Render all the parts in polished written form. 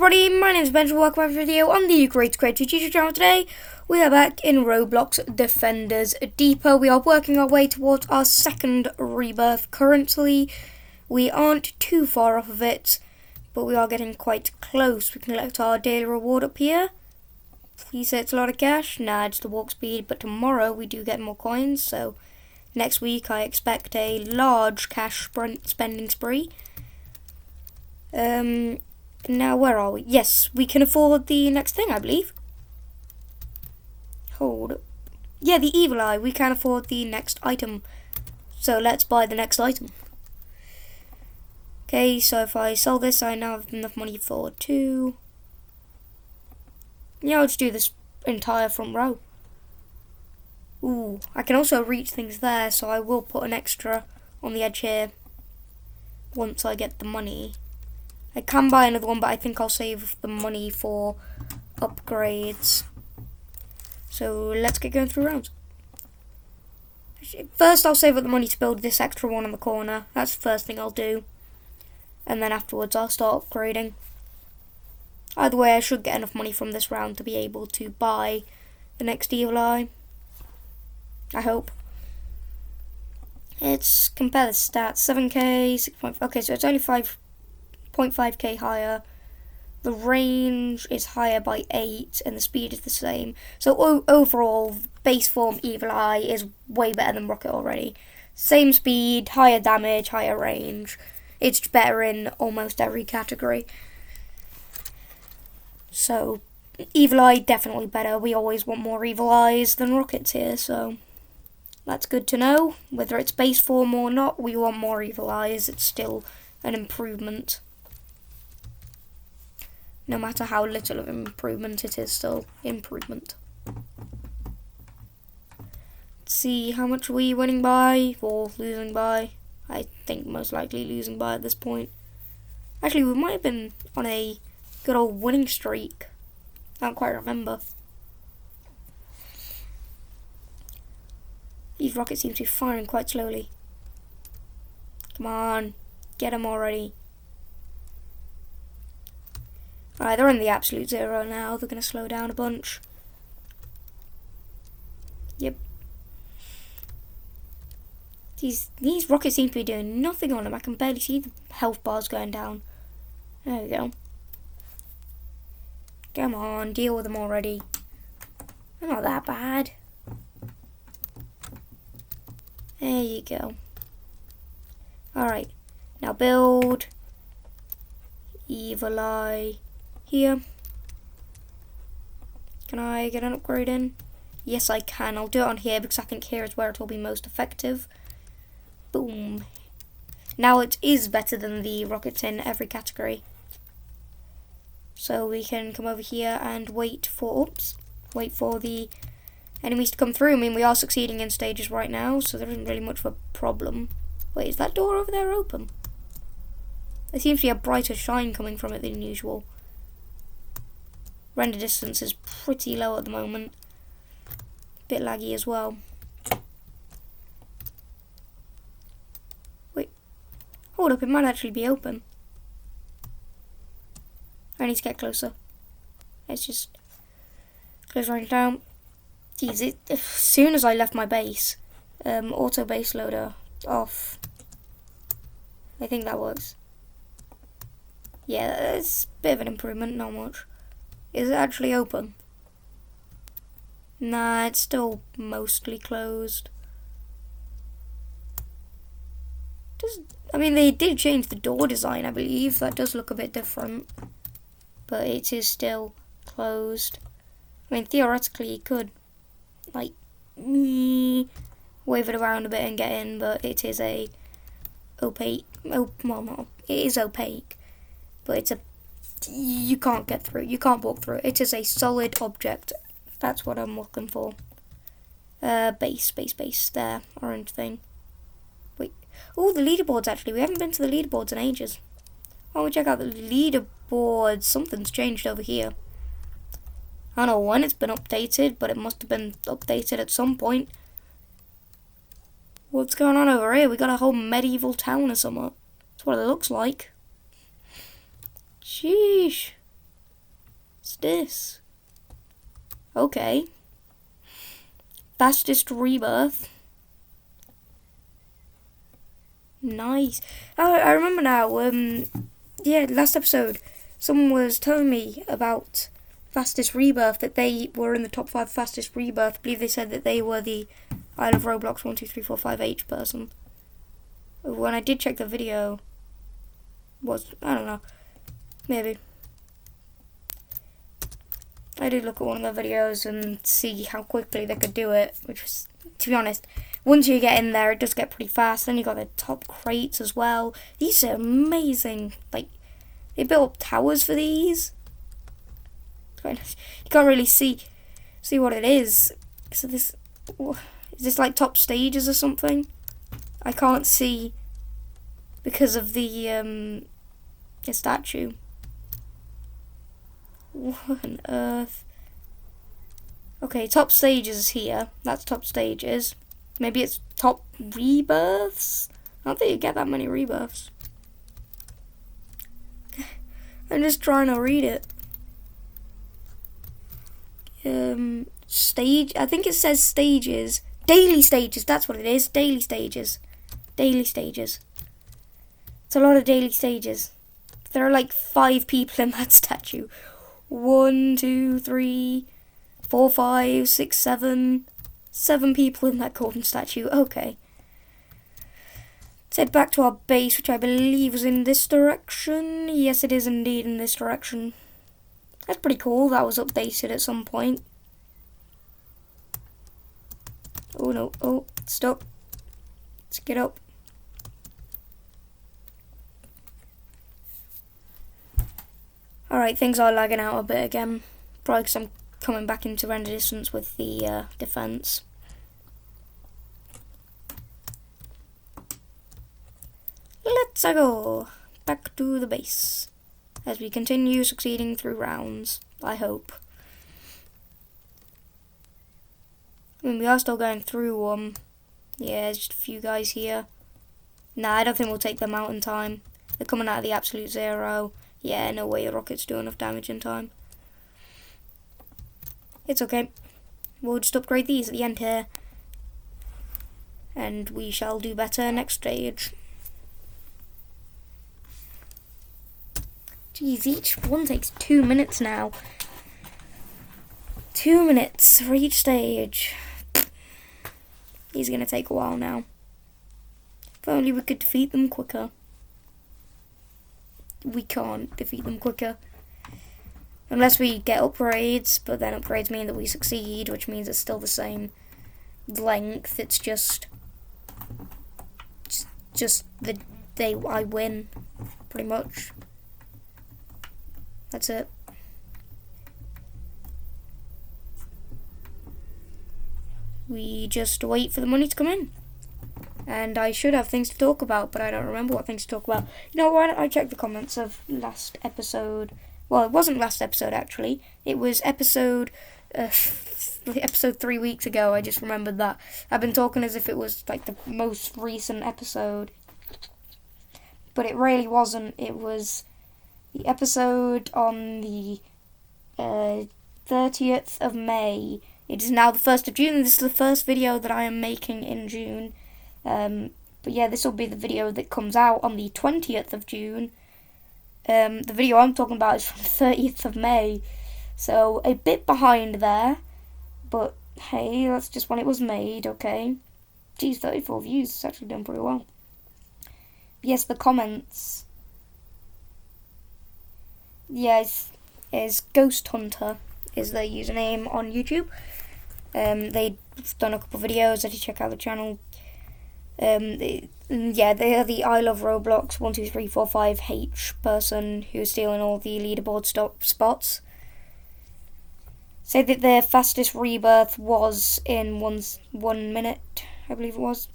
everybody, my name is Ben, welcome back to a video on the Great Creative YouTube channel. Today we are back in Roblox Defenders Depot. We are working our way towards our second rebirth. Currently we aren't too far off of it, but we are getting quite close. We can collect our daily reward up here. Please say it's a lot of cash. Nah, it's the walk speed, but tomorrow we do get more coins, so next week I expect a large cash spending spree. Now where are we? Yes, we can afford the next thing, I believe. Hold up. Yeah, the evil eye. We can afford the next item. So let's buy the next item. Okay, so if I sell this, I now have enough money for two. Yeah, I'll just do this entire front row. Ooh, I can also reach things there, so I will put an extra on the edge here once I get the money. I can buy another one, but I think I'll save the money for upgrades. So let's get going through rounds. First, I'll save up the money to build this extra one on the corner. That's the first thing I'll do. And then afterwards, I'll start upgrading. Either way, I should get enough money from this round to be able to buy the next evil eye. I hope. It's compare the stats. 7k, 6.5. Okay, so it's only 0.5k higher. The range is higher by 8 and the speed is the same. So overall, base form evil eye is way better than rocket already. Same speed, higher damage, higher range. It's better in almost every category. So evil eye definitely better. We always want more evil eyes than rockets here, so that's good to know. Whether it's base form or not, we want more evil eyes. It's still an improvement. No matter how little of an improvement, it is still improvement. Let's see, how much are we winning by or losing by? I think most likely losing by at this point. Actually, we might have been on a good old winning streak. I don't quite remember. These rockets seem to be firing quite slowly. Come on, get them already. Alright, they're in the absolute zero now. They're going to slow down a bunch. Yep. These rockets seem to be doing nothing on them. I can barely see the health bars going down. There we go. Come on, deal with them already. They're not that bad. There you go. Alright, now build evil eye here. Can I get an upgrade in? Yes, I can. I'll do it on here because I think here is where it will be most effective. Boom. Now it is better than the rockets in every category. So we can come over here and wait for the enemies to come through. I mean, we are succeeding in stages right now, so there isn't really much of a problem. Wait, is that door over there open? There seems to be a brighter shine coming from it than usual. Render distance is pretty low at the moment. Bit laggy as well. Wait. Hold up, it might actually be open. I need to get closer. Let's just close right down. Jeez, as soon as I left my base, auto base loader off. I think that works. Yeah, it's a bit of an improvement, not much. Is it actually open? Nah, it's still mostly closed. I mean, they did change the door design, I believe. That does look a bit different. But it is still closed. I mean, theoretically, you could, like, wave it around a bit and get in, but it is a opaque. Oh, well, no, it is opaque, but it's a. You can't get through. You can't walk through. It is a solid object. That's what I'm looking for. Base. There, orange thing. Wait. Oh, the leaderboards. Actually, we haven't been to the leaderboards in ages. Why don't we check out the leaderboards? Something's changed over here. I don't know when it's been updated, but it must have been updated at some point. What's going on over here? We got a whole medieval town or something. That's what it looks like. Sheesh. this? Okay. Fastest rebirth. Nice. Oh, I remember now. Yeah, last episode, someone was telling me about fastest rebirth, that they were in the top 5 fastest rebirth. I believe they said that they were the Isle of Roblox 12345H person. When I did check the video, I don't know, maybe. I did look at one of the videos and see how quickly they could do it, which was, to be honest, once you get in there, it does get pretty fast. Then you got the top crates as well. These are amazing. Like, they built up towers for these. You can't really see what it is. So is this like top stages or something? I can't see because of the statue. What on earth? Okay, top stages is here. That's top stages. Maybe it's top rebirths? I don't think you get that many rebirths. I'm just trying to read it. Stage, I think it says stages. Daily stages, that's what it is. Daily stages. Daily stages. It's a lot of daily stages. There are like 5 people in that statue. 1, 2, 3, 4, 5, 6, 7. 7 people in that golden statue. Okay. Let's head back to our base, which I believe is in this direction. Yes, it is indeed in this direction. That's pretty cool. That was updated at some point. Oh no. Oh, stop. Let's get up. Alright, things are lagging out a bit again. Probably because I'm coming back into render distance with the defense. Let's go back to the base as we continue succeeding through rounds, I hope. I mean, we are still going through one. Yeah, there's just a few guys here. Nah, I don't think we'll take them out in time. They're coming out of the absolute zero. Yeah, no way your rockets do enough damage in time. It's okay. We'll just upgrade these at the end here. And we shall do better next stage. Jeez, each one takes 2 minutes now. 2 minutes for each stage. These are going to take a while now. If only we could defeat them quicker. We can't defeat them quicker. Unless we get upgrades, but then upgrades mean that we succeed, which means it's still the same length. It's just I win, pretty much. That's it. We just wait for the money to come in. And I should have things to talk about, but I don't remember what things to talk about. You know, why don't I check the comments of last episode? Well, it wasn't last episode, actually. It was episode 3 weeks ago. I just remembered that. I've been talking as if it was like the most recent episode. But it really wasn't. It was the episode on the 30th of May. It is now the 1st of June. This is the first video that I am making in June. But yeah, this will be the video that comes out on the 20th of June. The video I'm talking about is from the 30th of May. So, a bit behind there. But, hey, that's just when it was made, okay? Geez, 34 views. It's actually done pretty well. Yes, the comments. Yes, is Ghost Hunter is their username on YouTube. They've done a couple of videos. I did check out the channel. They are the I Love Roblox 12345H person who's stealing all the leaderboard spots. Say that their fastest rebirth was in 1 minute, I believe it was.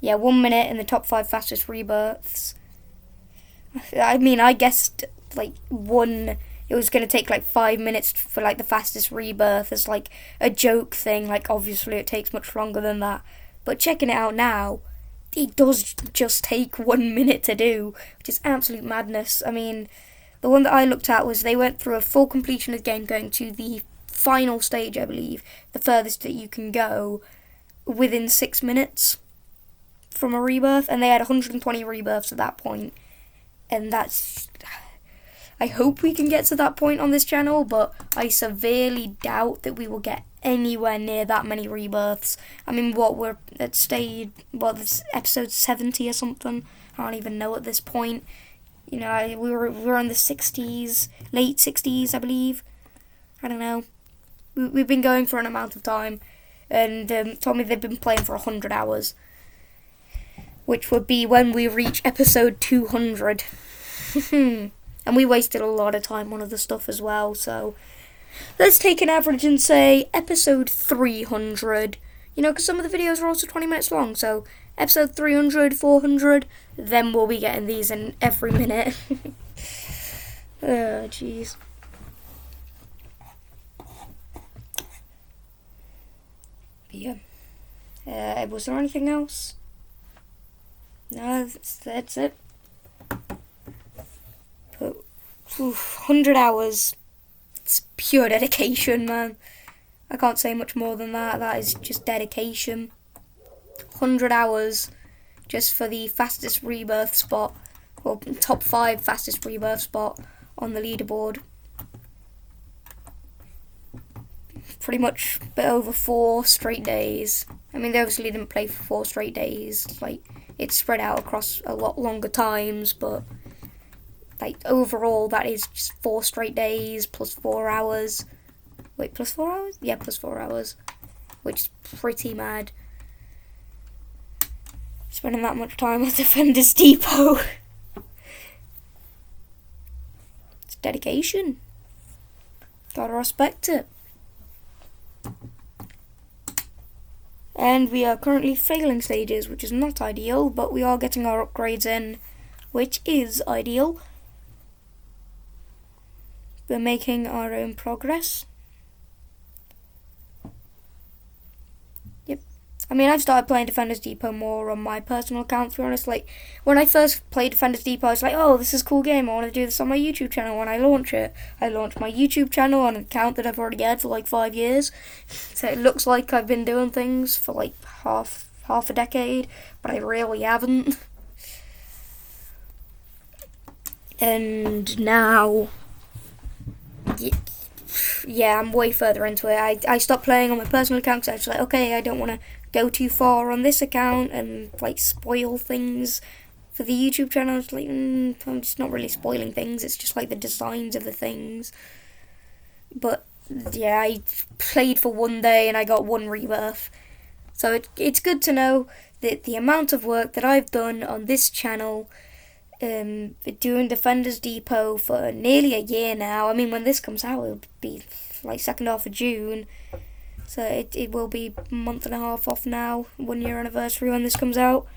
Yeah, 1 minute in the top 5 fastest rebirths. I mean, I guessed like it was going to take like 5 minutes for like the fastest rebirth as like a joke thing. Like, obviously it takes much longer than that. But checking it out now, it does just take 1 minute to do, which is absolute madness. I mean, The one that I looked at was they went through a full completion of the game, going to the final stage, I believe, the furthest that you can go, within 6 minutes from a rebirth, and they had 120 rebirths at that point. And that's... I hope we can get to that point on this channel, but I severely doubt that we will get anywhere near that many rebirths. I mean, we're at this episode 70 or something. I don't even know at this point. You know, we were in the 60s, late 60s, I believe. I don't know. We've been going for an amount of time, and told me they've been playing for 100 hours, which would be when we reach episode 200. And we wasted a lot of time on other stuff as well, so let's take an average and say episode 300. You know, because some of the videos are also 20 minutes long, so episode 300, 400, then we'll be getting these in every minute. Oh, jeez. But yeah. Was there anything else? No, that's it. But, 100 hours. It's pure dedication, man. I can't say much more than that. That is just dedication. 100 hours just for the fastest rebirth spot, or top 5 fastest rebirth spot on the leaderboard. Pretty much a bit over 4 straight days. I mean, they obviously didn't play for 4 straight days. Like, it's spread out across a lot longer times, but like overall, that is just 4 straight days plus 4 hours. Wait, plus 4 hours? Yeah, plus 4 hours, which is pretty mad. Spending that much time at Defenders Depot. It's dedication. Gotta respect it. And we are currently failing stages, which is not ideal, but we are getting our upgrades in, which is ideal. We're making our own progress. Yep. I mean, I've started playing Defenders Depot more on my personal account, to be honest. Like, when I first played Defenders Depot, I was like, oh, this is a cool game, I want to do this on my YouTube channel. When I launch it, I launch my YouTube channel on an account that I've already had for like 5 years. So it looks like I've been doing things for like half a decade, but I really haven't. And now, yeah, I'm way further into it. I stopped playing on my personal account because I was like, okay, I don't want to go too far on this account and like spoil things for the YouTube channel. It's like, I'm just not really spoiling things. It's just like the designs of the things. But yeah, I played for 1 day and I got 1 rebirth. So it's good to know that the amount of work that I've done on this channel, doing Defenders Depot for nearly a year now. I mean, when this comes out, it'll be like second half of June. So it will be a month and a half off now, 1 year anniversary when this comes out.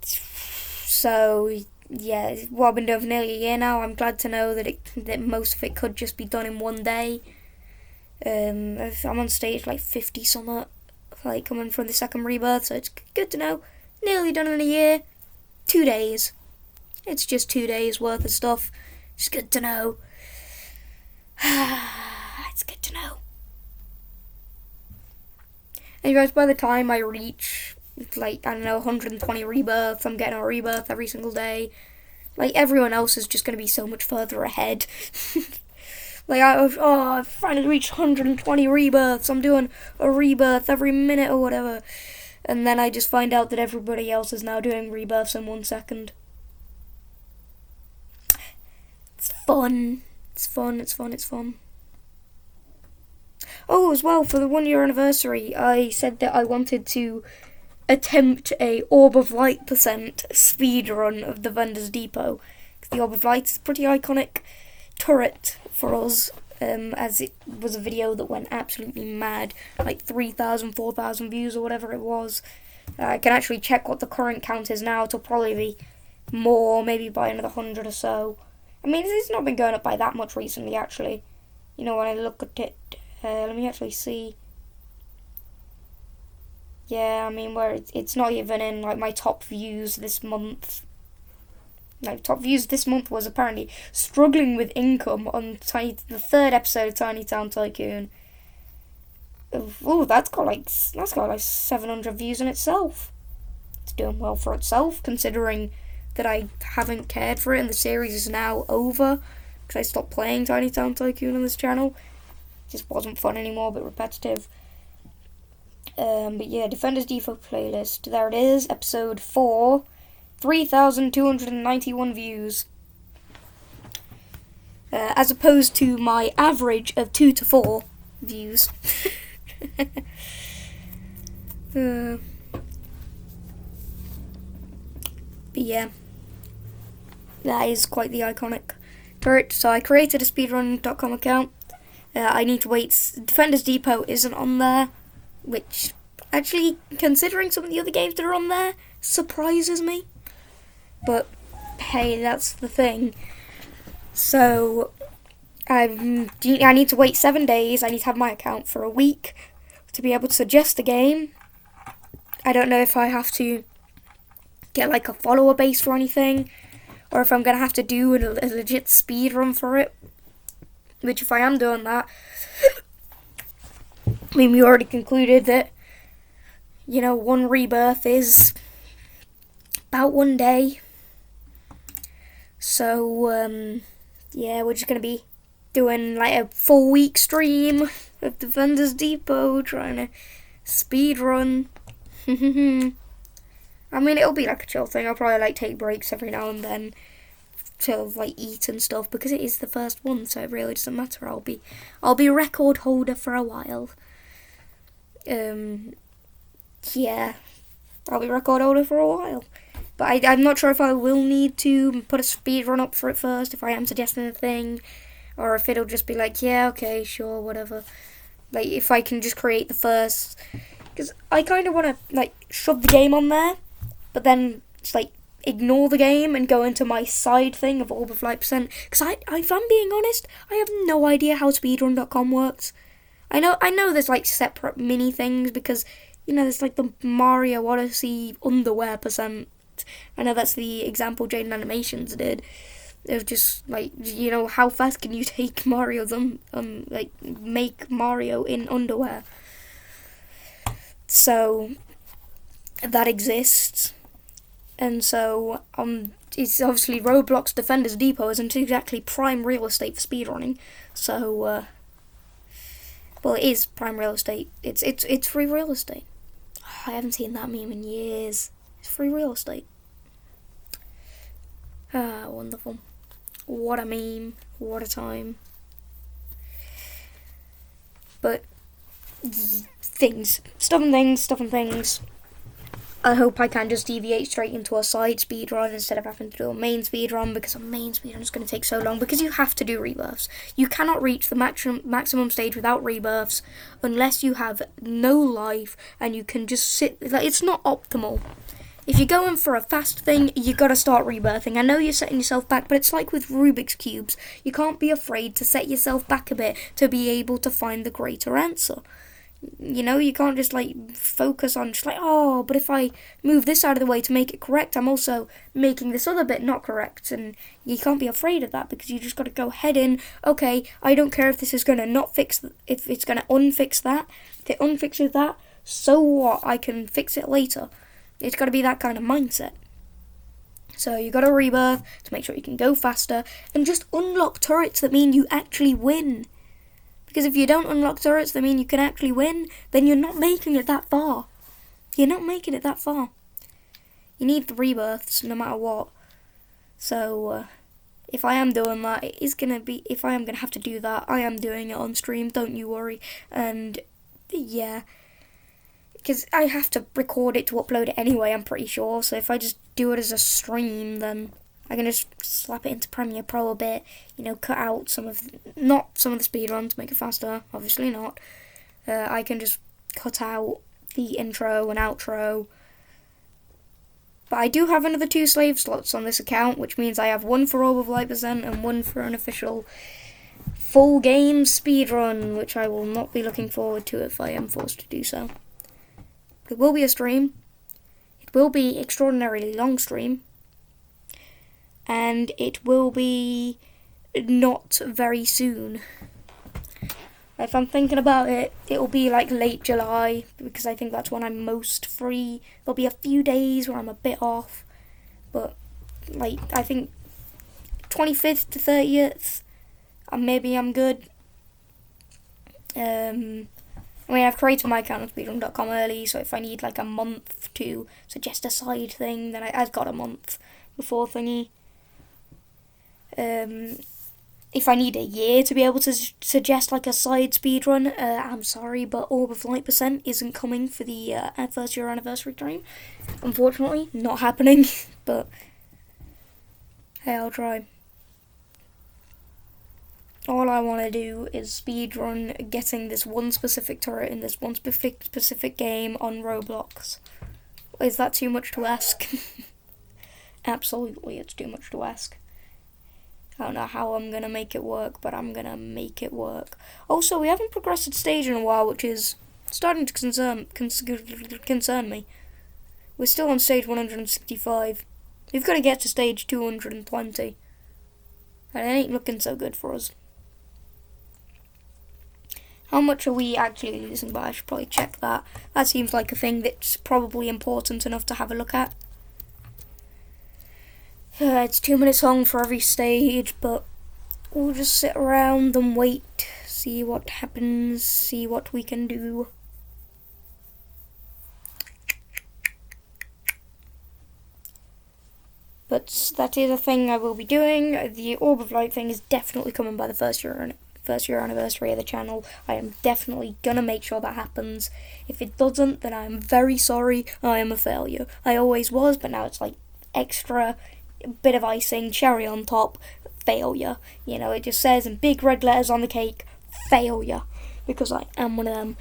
So yeah, what I've been doing for nearly a year now. I'm glad to know that most of it could just be done in 1 day. I'm on stage like 50 something, like coming from the second rebirth, so it's good to know. Nearly done in a year. 2 days. It's just 2 days worth of stuff. It's good to know. It's good to know. And guys, by the time I reach, like, I don't know, 120 rebirths, I'm getting a rebirth every single day. Like, everyone else is just going to be so much further ahead. Like, I finally reached 120 rebirths. I'm doing a rebirth every minute or whatever. And then I just find out that everybody else is now doing rebirths in 1 second. It's fun. It's fun, it's fun, it's fun. Oh, as well, for the 1 year anniversary, I said that I wanted to attempt a Orb of Light percent speed run of the Vendors Depot. The Orb of Light is a pretty iconic turret for us, as it was a video that went absolutely mad, like 3,000, 4,000 views or whatever it was. I can actually check what the current count is now. It'll probably be more, maybe by another 100 or so. I mean, it's not been going up by that much recently, actually. You know, when I look at it, let me actually see. Yeah, I mean, where it's not even in like my top views this month. like top views this month was apparently struggling with income on the third episode of Tiny Town Tycoon. Oh, that's got like 700 views in itself. It's doing well for itself, considering that I haven't cared for it and the series is now over because I stopped playing Tiny Town Tycoon on this channel. It just wasn't fun anymore, a bit repetitive. But yeah, Defenders Depot playlist. There it is, episode 4. 3,291 views. As opposed to my average of 2 to 4 views. But yeah, that is quite the iconic turret. So I created a speedrun.com account. I need to wait. Defenders Depot isn't on there, which actually, considering some of the other games that are on there, surprises me. But hey, that's the thing. So I need to wait 7 days. I need to have my account for a week to be able to suggest the game. I don't know if I have to get like a follower base or anything, or if I'm gonna have to do a legit speed run for it. Which, if I am doing that, I mean, we already concluded that, you know, one rebirth is about 1 day. So, yeah, we're just going to be doing like a full week stream of Defenders Depot, trying to speed run. I mean, it'll be like a chill thing. I'll probably like take breaks every now and then to like eat and stuff, because it is the first one, so it really doesn't matter. I'll be record holder for a while. Yeah, I'll be record holder for a while. But I'm not sure if I will need to put a speed run up for it first, if I am suggesting a thing, or if it'll just be like, yeah, okay, sure, whatever. Like, if I can just create the first, because I kind of want to like shove the game on there, but then it's like ignore the game and go into my side thing of all the flight percent. Because if I'm being honest, I have no idea how speedrun.com works. I know there's like separate mini things, because, you know, there's like the Mario Odyssey underwear percent. I know that's the example Jaden Animations did. Of just like, you know, how fast can you take Mario's like make Mario in underwear. So that exists. And so, it's obviously Roblox Defenders Depot isn't exactly prime real estate for speedrunning. So, well, it is prime real estate. It's free real estate. I haven't seen that meme in years. It's free real estate. Ah, wonderful. What a meme. What a time. But, stuff and things. I hope I can just deviate straight into a side speedrun instead of having to do a main speedrun, because a main speedrun is going to take so long, because you have to do rebirths. You cannot reach the maximum stage without rebirths unless you have no life and you can just sit. Like, it's not optimal. If you're going for a fast thing, you got to start rebirthing. I know you're setting yourself back, but it's like with Rubik's Cubes. You can't be afraid to set yourself back a bit to be able to find the greater answer. You know, you can't just like focus on just like, oh, but if I move this out of the way to make it correct, I'm also making this other bit not correct. And you can't be afraid of that, because you just got to go head in. Okay, I don't care if this is going to not fix, if it's going to unfix that. If it unfixes that, so what? I can fix it later. It's got to be that kind of mindset. So you got to rebirth to make sure you can go faster and just unlock turrets that mean you actually win. Because if you don't unlock turrets that mean you can actually win, then you're not making it that far. You're not making it that far. You need the rebirths no matter what. So, if I am doing that, if I am going to have to do that, I am doing it on stream, don't you worry. And, yeah. Because I have to record it to upload it anyway, I'm pretty sure. So if I just do it as a stream, then I can just slap it into Premiere Pro a bit, you know, cut out not some of the speedruns to make it faster, obviously not. I can just cut out the intro and outro. But I do have another 2 slave slots on this account, which means I have one for all of Light Percent and one for an official full game speedrun, which I will not be looking forward to if I am forced to do so. But it will be a stream. It will be extraordinarily long stream. and it will be not very soon. If I'm thinking about it, it'll be like late July, because I think that's when I'm most free. There'll be a few days where I'm a bit off, but like I think 25th to 30th, maybe I'm good. I've created my account on speedrun.com early, so if I need like a month to suggest a side thing, then I've got a month before thingy. If I need a year to be able to suggest like a side speedrun, I'm sorry, but Orb of Light % isn't coming for the first year anniversary stream. Unfortunately, not happening, but hey, I'll try. All I want to do is speedrun getting this one specific turret in this one specific game on Roblox. Is that too much to ask? Absolutely, it's too much to ask. I don't know how I'm going to make it work, but I'm going to make it work. Also, we haven't progressed at stage in a while, which is starting to concern me. We're still on stage 165. We've got to get to stage 220. And it ain't looking so good for us. How much are we actually losing by? I should probably check that. That seems like a thing that's probably important enough to have a look at. It's 2 minutes long for every stage, but we'll just sit around and wait, see what happens, see what we can do. But that is a thing I will be doing. The Orb of Light thing is definitely coming by the first year anniversary of the channel. I am definitely gonna make sure that happens. If it doesn't, then I am very sorry. I am a failure. I always was, but now it's like extra bit of icing, cherry on top, failure. You know, it just says in big red letters on the cake, failure, because I am one of them.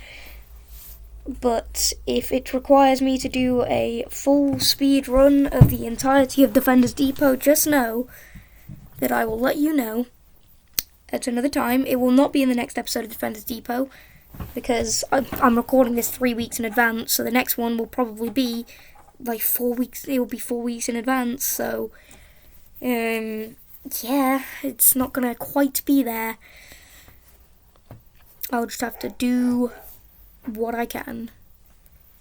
But if it requires me to do a full speed run of the entirety of Defenders Depot, just know that I will let you know at another time. It will not be in the next episode of Defenders Depot, because I'm recording this 3 weeks in advance, so the next one will probably be like 4 weeks. It will be 4 weeks in advance, so yeah, it's not gonna quite be there. I'll just have to do what I can.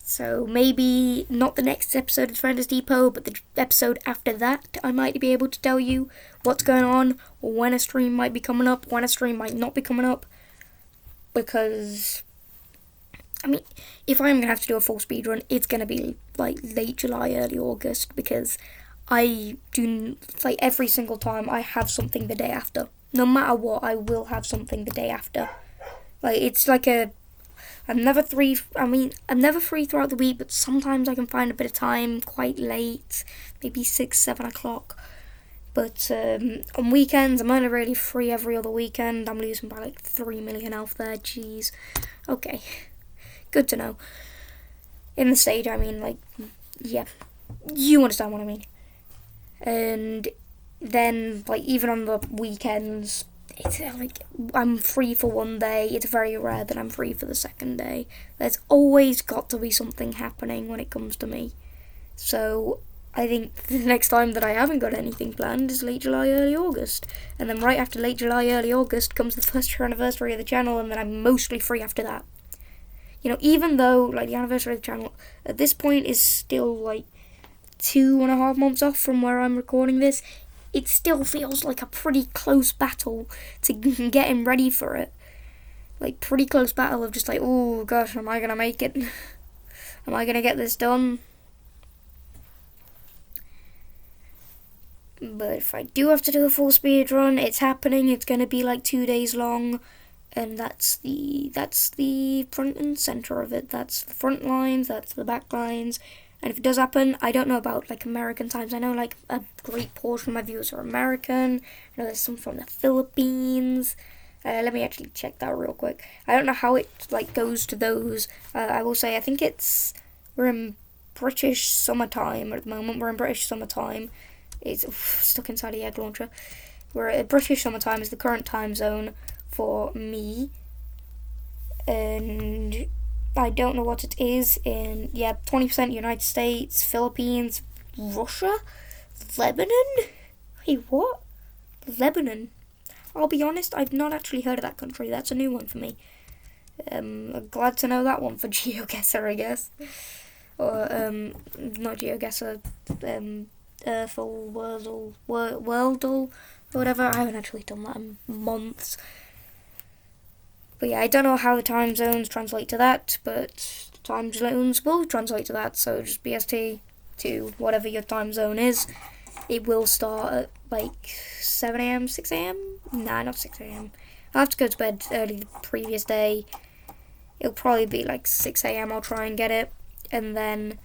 So maybe not the next episode of Defenders Depot, but the episode after that, I might be able to tell you what's going on, or when a stream might be coming up, when a stream might not be coming up, because I mean, if I'm gonna have to do a full speed run, it's gonna be like late July, early August, because I do, like, every single time I have something the day after. No matter what, I will have something the day after. Like, it's like I'm never free throughout the week, but sometimes I can find a bit of time quite late, maybe 6, 7 o'clock. But on weekends, I'm only really free every other weekend. I'm losing by like 3 million health there, jeez. Okay, good to know. In the stage, I mean, like, yeah, you understand what I mean. And then, like, even on the weekends, it's like I'm free for one day. It's very rare that I'm free for the second day. There's always got to be something happening when it comes to me. So I think the next time that I haven't got anything planned is late July, early August. And then right after late July, early August comes the first year anniversary of the channel, and then I'm mostly free after that. You know, even though, like, the anniversary of the channel at this point is still like 2.5 months off from where I'm recording this, it still feels like a pretty close battle to getting ready for it. Like, pretty close battle of just like, oh gosh, am I gonna make it? Am I gonna get this done? But if I do have to do a full speed run, it's happening. It's gonna be like 2 days long, and that's the front and center of it. That's the front lines, that's the back lines. And if it does happen, I don't know about like American times. I know like a great portion of my viewers are American. I know there's some from the Philippines. Let me actually check that real quick. I don't know how it like goes to those. I will say I think we're in British summertime at the moment. We're in British summertime. It's stuck inside the egg launcher. We're at British summertime is the current time zone for me, and I don't know what it is in, 20% United States, Philippines, Russia, Lebanon, Wait, what? Lebanon? I'll be honest, I've not actually heard of that country. That's a new one for me. Glad to know that one for GeoGuessr, I guess. Or, not GeoGuessr, Earthle, Worldle, or whatever. I haven't actually done that in months. But yeah, I don't know how the time zones translate to that, but the time zones will translate to that, so just BST to whatever your time zone is. It will start at like 7 a.m, 6 a.m? Nah, not 6 a.m. I'll have to go to bed early the previous day. It'll probably be like 6 a.m. I'll try and get it, and then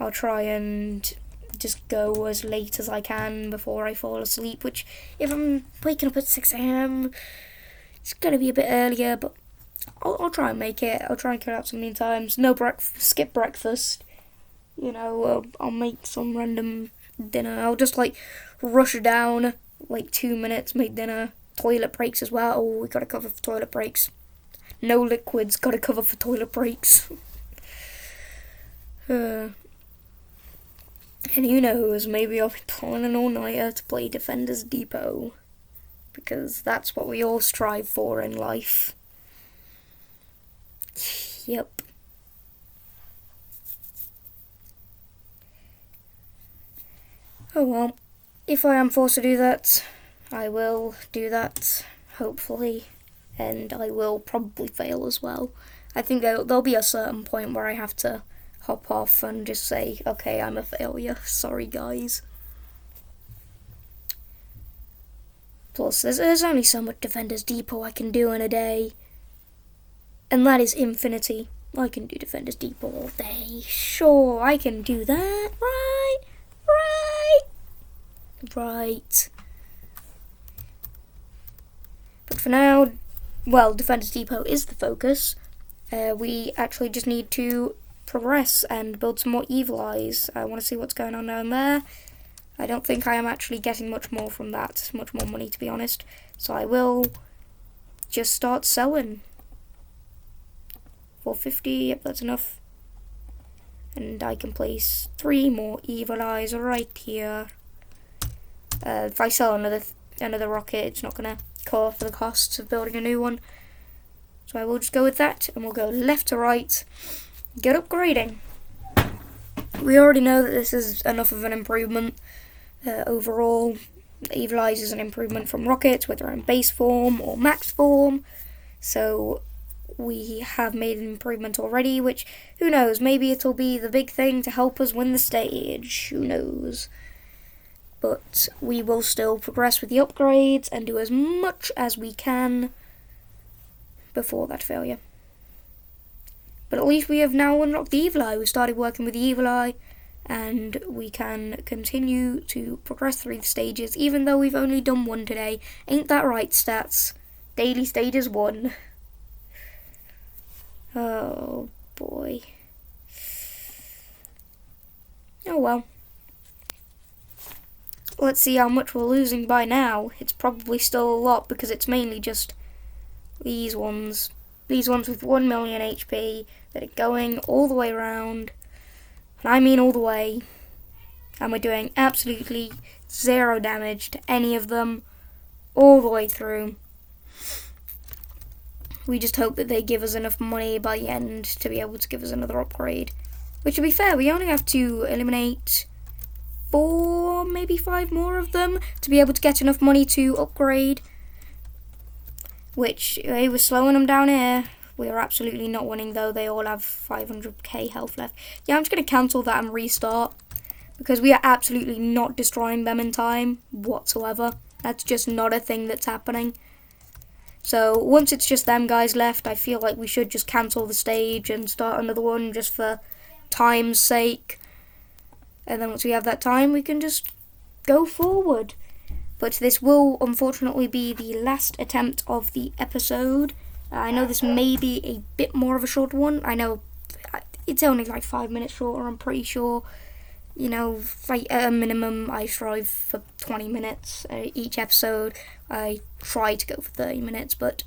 I'll try and just go as late as I can before I fall asleep, which if I'm waking up at 6 a.m, it's going to be a bit earlier, but I'll try and make it. I'll try and cut out some mean times. No skip breakfast. You know, I'll make some random dinner. I'll just like rush down like 2 minutes, make dinner. Toilet breaks as well. Oh, we gotta cover for toilet breaks. No liquids, gotta cover for toilet breaks. And who knows, maybe I'll be pulling an all-nighter to play Defenders Depot. Because that's what we all strive for in life. Yep. Oh well, if I am forced to do that, I will do that, hopefully, and I will probably fail as well. I think there'll be a certain point where I have to hop off and just say, okay, I'm a failure, sorry guys. Plus, there's only so much Defenders Depot I can do in a day, and that is infinity. I can do Defenders Depot all day, sure, I can do that, right. But for now, well, Defenders Depot is the focus. We actually just need to progress and build some more evil eyes. I want to see what's going on down there. I don't think I am actually getting much more from that, much more money to be honest. So I will just start selling. 450, yep, that's enough. And I can place 3 more evil eyes right here. If I sell another rocket, it's not going to cover for the costs of building a new one. So I will just go with that, and we'll go left to right, get upgrading. We already know that this is enough of an improvement overall. Evil Eyes is an improvement from rockets, whether in base form or max form. So we have made an improvement already, which, who knows, maybe it'll be the big thing to help us win the stage, who knows. But we will still progress with the upgrades and do as much as we can before that failure. But at least we have now unlocked the Evil Eye. We started working with the Evil Eye, and we can continue to progress through the stages, even though we've only done 1 today. Ain't that right, stats? Daily stage is 1. Oh, boy. Oh, well. Let's see how much we're losing by now. It's probably still a lot, because it's mainly just these ones. These ones with 1 million HP that are going all the way around. And I mean all the way. And we're doing absolutely 0 damage to any of them all the way through. We just hope that they give us enough money by the end to be able to give us another upgrade. Which, to be fair, we only have to eliminate 4, maybe 5 more of them to be able to get enough money to upgrade. Which, they were slowing them down here. We are absolutely not winning though. They all have 500k health left. Yeah, I'm just going to cancel that and restart. Because we are absolutely not destroying them in time whatsoever. That's just not a thing that's happening. So, once it's just them guys left, I feel like we should just cancel the stage and start another one just for time's sake. And then once we have that time, we can just go forward. But this will unfortunately be the last attempt of the episode. I know this may be a bit more of a short one. I know it's only like 5 minutes shorter, I'm pretty sure. You know, like at a minimum, I strive for 20 minutes each episode. I try to go for 30 minutes, but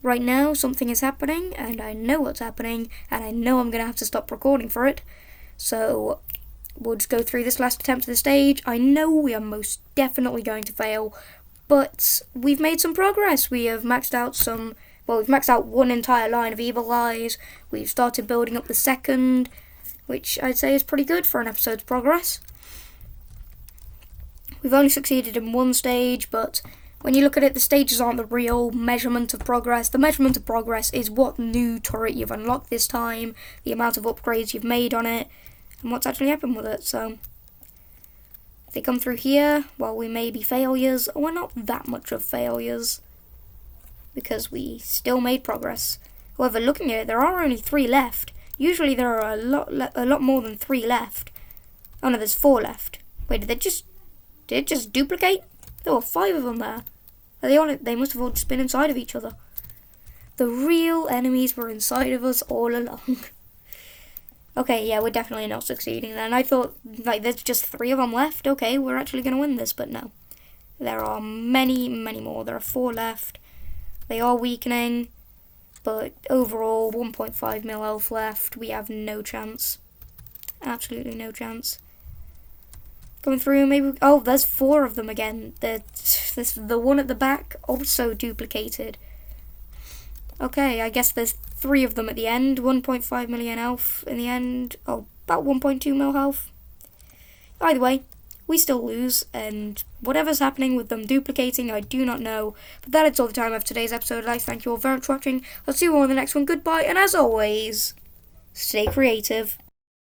right now something is happening, and I know what's happening, and I know I'm going to have to stop recording for it. So we'll just go through this last attempt of the stage. I know we are most definitely going to fail, but we've made some progress. We have maxed out we've maxed out one entire line of evil eyes. We've started building up the second, which I'd say is pretty good for an episode's progress. We've only succeeded in one stage, but when you look at it, the stages aren't the real measurement of progress. The measurement of progress is what new turret you've unlocked this time, the amount of upgrades you've made on it, and what's actually happened with it. So, if they come through here, while we may be failures, we're not that much of failures, because we still made progress. However, looking at it, there are only 3 left. Usually there are a lot more than 3 left. Oh no, there's 4 left. Wait, did it just duplicate? There were 5 of them there. They must have all just been inside of each other. The real enemies were inside of us all along. Okay, yeah, we're definitely not succeeding then. I thought, like, there's just 3 of them left. Okay, we're actually going to win this, but no. There are many, many more. There are 4 left. They are weakening, but overall, 1.5 mil health left. We have no chance. Absolutely no chance. Coming through, maybe. Oh, there's 4 of them again. The one at the back also duplicated. Okay, I guess there's 3 of them at the end. 1.5 million health in the end. Oh, about 1.2 mil health. Either way, we still lose, and whatever's happening with them duplicating, I do not know. But that is all the time of today's episode. I'd like to thank you all very much for watching. I'll see you all in the next one. Goodbye, and as always, stay creative.